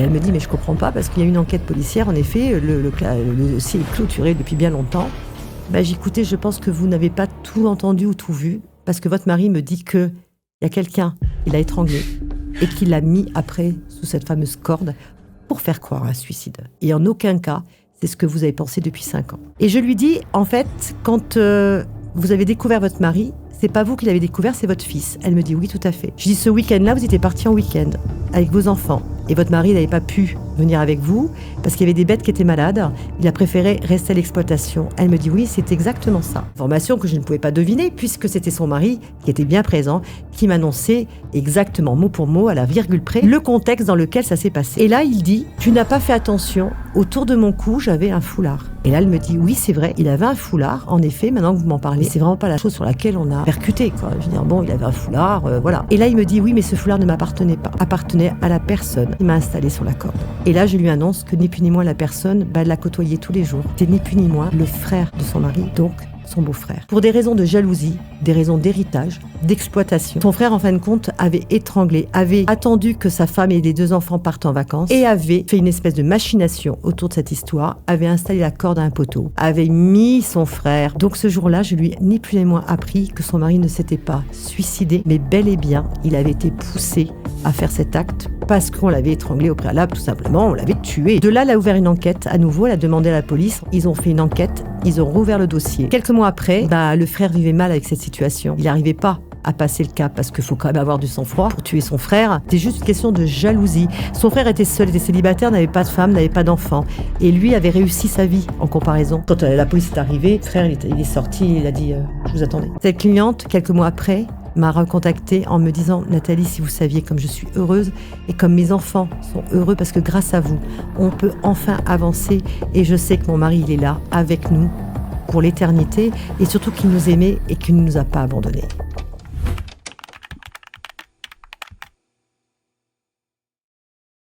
Elle me dit, mais je comprends pas, parce qu'il y a une enquête policière, en effet, le dossier est clôturé depuis bien longtemps. J'ai écouté, je pense que vous n'avez pas tout entendu ou tout vu, parce que votre mari me dit qu'il y a quelqu'un qui l'a étranglé et qui l'a mis après sous cette fameuse corde pour faire croire à un suicide. Et en aucun cas, c'est ce que vous avez pensé depuis 5 ans. Et je lui dis, en fait, quand vous avez découvert votre mari, c'est pas vous qui l'avez découvert, c'est votre fils. Elle me dit oui, tout à fait. Je dis, ce week-end-là, vous étiez partis en week-end avec vos enfants. Et votre mari n'avait pas pu venir avec vous parce qu'il y avait des bêtes qui étaient malades. Il a préféré rester à l'exploitation. Elle me dit oui, c'est exactement ça. Information que je ne pouvais pas deviner puisque c'était son mari qui était bien présent, qui m'annonçait exactement mot pour mot, à la virgule près, le contexte dans lequel ça s'est passé. Et là, il dit, tu n'as pas fait attention, autour de mon cou, j'avais un foulard. Et là, elle me dit, oui, c'est vrai, il avait un foulard, en effet, maintenant que vous m'en parlez, c'est vraiment pas la chose sur laquelle on a percuté, quoi. Je veux dire, bon, il avait un foulard, voilà. Et là, il me dit, oui, mais ce foulard ne m'appartenait pas, appartenait à la personne qui m'a installé sur la corde. Et là, je lui annonce que ni plus ni moins la personne, elle l'a côtoyé tous les jours. C'est ni plus ni moins le frère de son mari, donc son beau-frère. Pour des raisons de jalousie, des raisons d'héritage, d'exploitation, son frère, en fin de compte, avait étranglé, avait attendu que sa femme et les 2 enfants partent en vacances et avait fait une espèce de machination autour de cette histoire, avait installé la corde à un poteau, avait mis son frère. Donc ce jour-là, je lui ai ni plus ni moins appris que son mari ne s'était pas suicidé, mais bel et bien, il avait été poussé à faire cet acte parce qu'on l'avait étranglé au préalable, tout simplement, on l'avait tué. De là, elle a ouvert une enquête à nouveau, elle a demandé à la police, ils ont fait une enquête, ils ont rouvert le dossier. Quelques mois après, le frère vivait mal avec cette situation. Il n'arrivait pas à passer le cap parce qu'il faut quand même avoir du sang-froid pour tuer son frère. C'était juste une question de jalousie. Son frère était seul, était célibataire, n'avait pas de femme, n'avait pas d'enfant. Et lui avait réussi sa vie en comparaison. Quand la police est arrivée, le frère il est sorti, il a dit je vous attendais. Cette cliente, quelques mois après, m'a recontactée en me disant « Nathalie, si vous saviez comme je suis heureuse et comme mes enfants sont heureux parce que grâce à vous, on peut enfin avancer et je sais que mon mari, il est là avec nous pour l'éternité et surtout qu'il nous aimait et qu'il ne nous a pas abandonnés. »